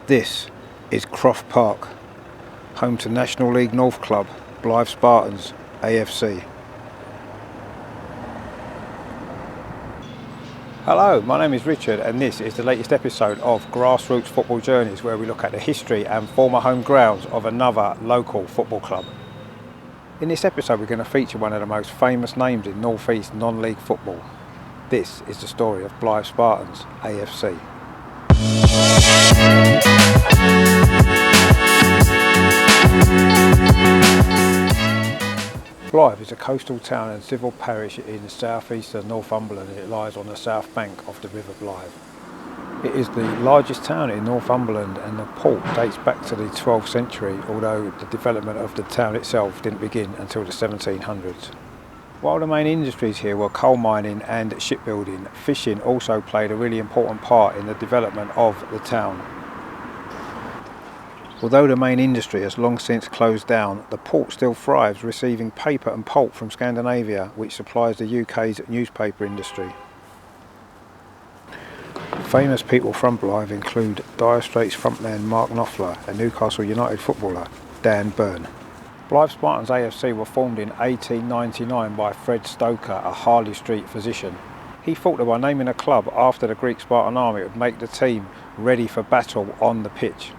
This is Croft Park, home to National League North club Blyth Spartans AFC. Hello, my name is Richard and this is the latest episode of Grassroots Football Journeys, where we look at the history and former home grounds of another local football club. In this episode we're going to feature one of the most famous names in North East non-league football. This is the story of Blyth Spartans AFC. Blyth is a coastal town and civil parish in south-eastern Northumberland, and it lies on the south bank of the River Blyth. It is the largest town in Northumberland, and the port dates back to the 12th century, although the development of the town itself didn't begin until the 1700s. While the main industries here were coal mining and shipbuilding, fishing also played a really important part in the development of the town. Although the main industry has long since closed down, the port still thrives, receiving paper and pulp from Scandinavia, which supplies the UK's newspaper industry. Famous people from Blyth include Dire Straits frontman Mark Knopfler and Newcastle United footballer Dan Burn. Blyth Spartans AFC were formed in 1899 by Fred Stoker, a Harley Street physician. He thought that by naming a club after the Greek Spartan army it would make the team ready for battle on the pitch.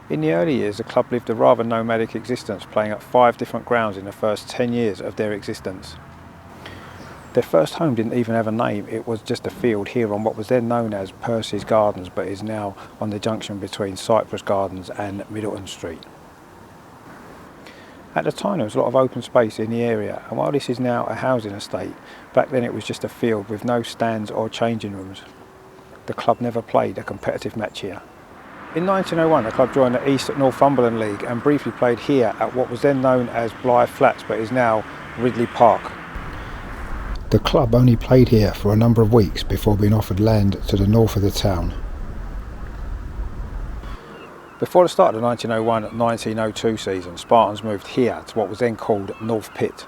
In the early years, the club lived a rather nomadic existence, playing at 5 different grounds in the first 10 years of their existence. Their first home didn't even have a name. It was just a field here on what was then known as Percy's Gardens, but is now on the junction between Cypress Gardens and Middleton Street. At the time there was a lot of open space in the area, and while this is now a housing estate, back then it was just a field with no stands or changing rooms. The club never played a competitive match here. In 1901 the club joined the East Northumberland League and briefly played here at what was then known as Blyth Flats, but is now Ridley Park. The club only played here for a number of weeks before being offered land to the north of the town. Before the start of the 1901-1902 season, Spartans moved here to what was then called North Pit.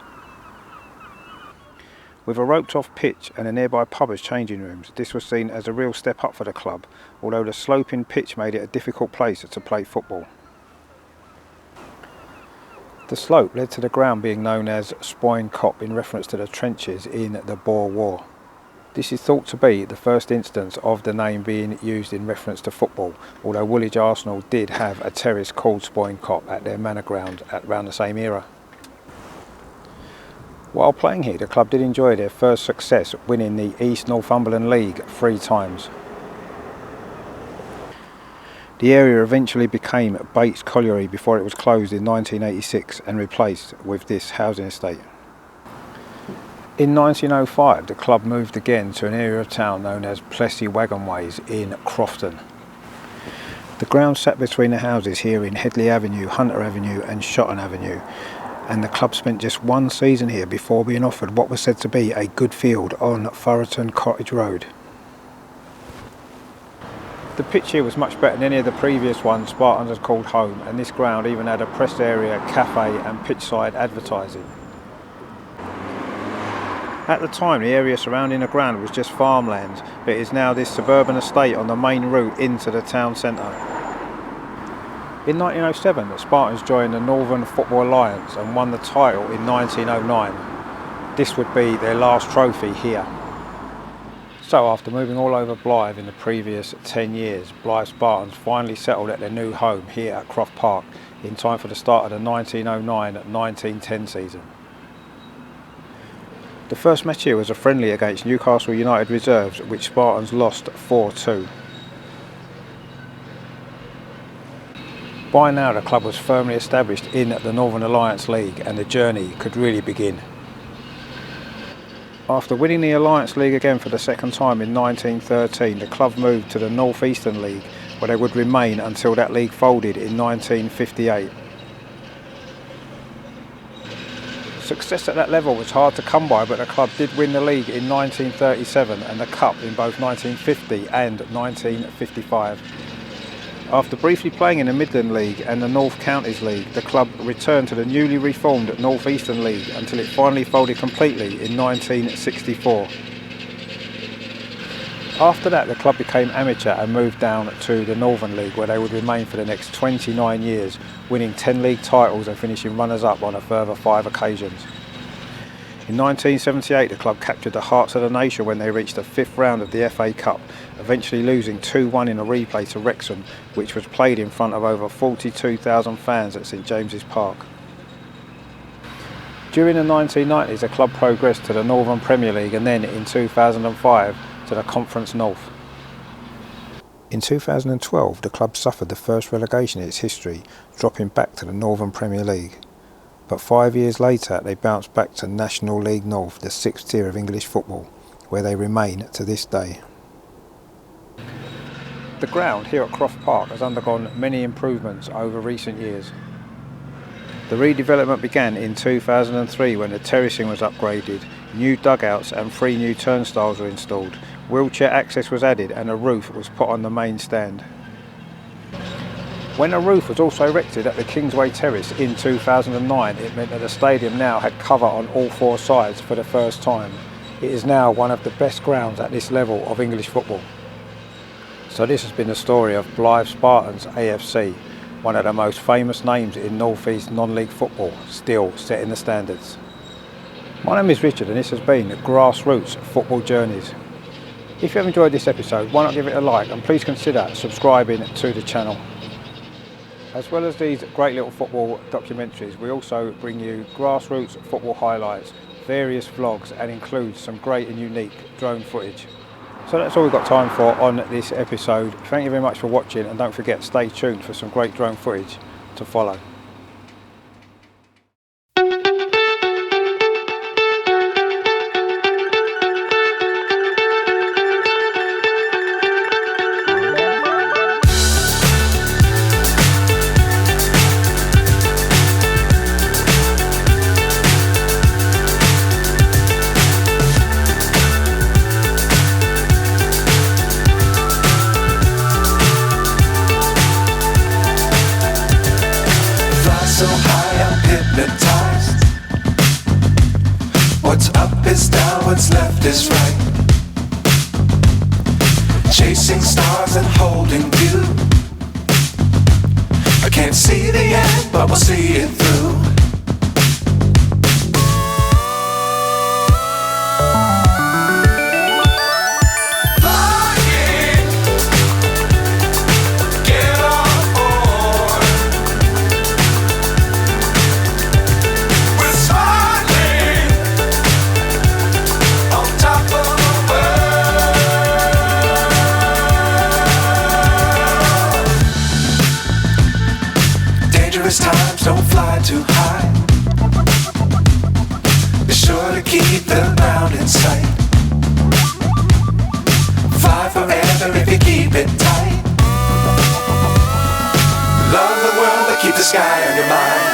With a roped-off pitch and a nearby pub as changing rooms, this was seen as a real step up for the club, although the sloping pitch made it a difficult place to play football. The slope led to the ground being known as Spoyne Cop, in reference to the trenches in the Boer War. This is thought to be the first instance of the name being used in reference to football, although Woolwich Arsenal did have a terrace called Spoyne Cop at their manor ground at around the same era. While playing here, the club did enjoy their first success, winning the East Northumberland League 3 times. The area eventually became Bates Colliery before it was closed in 1986 and replaced with this housing estate. In 1905 the club moved again to an area of town known as Plessy Wagon Ways in Crofton. The ground sat between the houses here in Headley Avenue, Hunter Avenue and Shotton Avenue, and the club spent just 1 season here before being offered what was said to be a good field on Thurroton Cottage Road. The pitch here was much better than any of the previous ones Spartans had called home, and this ground even had a press area, cafe and pitchside advertising. At the time the area surrounding the ground was just farmland, but it is now this suburban estate on the main route into the town centre. In 1907 the Spartans joined the Northern Football Alliance and won the title in 1909. This would be their last trophy here. So after moving all over Blyth in the previous 10 years, Blyth Spartans finally settled at their new home here at Croft Park in time for the start of the 1909-1910 season. The first match here was a friendly against Newcastle United reserves, which Spartans lost 4-2. By now the club was firmly established in the Northern Alliance League and the journey could really begin. After winning the Alliance League again for the second time in 1913, the club moved to the North Eastern League, where they would remain until that league folded in 1958. Success at that level was hard to come by, but the club did win the league in 1937 and the cup in both 1950 and 1955. After briefly playing in the Midland League and the North Counties League, the club returned to the newly reformed North Eastern League until it finally folded completely in 1964. After that, the club became amateur and moved down to the Northern League, where they would remain for the next 29 years, winning 10 league titles and finishing runners-up on a further 5 occasions. In 1978, the club captured the hearts of the nation when they reached the 5th round of the FA Cup, eventually losing 2-1 in a replay to Wrexham, which was played in front of over 42,000 fans at St James's Park. During the 1990s, the club progressed to the Northern Premier League and then, in 2005, to the Conference North. In 2012, the club suffered the first relegation in its history, dropping back to the Northern Premier League. But 5 years later, they bounced back to National League North, the 6th tier of English football, where they remain to this day. The ground here at Croft Park has undergone many improvements over recent years. The redevelopment began in 2003 when the terracing was upgraded, new dugouts and 3 new turnstiles were installed, wheelchair access was added and a roof was put on the main stand. When a roof was also erected at the Kingsway Terrace in 2009, it meant that the stadium now had cover on all 4 sides for the first time. It is now one of the best grounds at this level of English football. So this has been the story of Blyth Spartans AFC, one of the most famous names in North East non-league football, still setting the standards. My name is Richard and this has been Grassroots Football Journeys. If you have enjoyed this episode, why not give it a like and please consider subscribing to the channel. As well as these great little football documentaries, we also bring you grassroots football highlights, various vlogs and include some great and unique drone footage. So that's all we've got time for on this episode. Thank you very much for watching and don't forget, stay tuned for some great drone footage to follow. So high I'm hypnotized. What's up is down, what's left is right. Chasing stars and holding you. I can't see the end, but we'll see it through. Times don't fly too high. Be sure to keep the ground in sight. Fly forever if you keep it tight. Love the world, but keep the sky on your mind.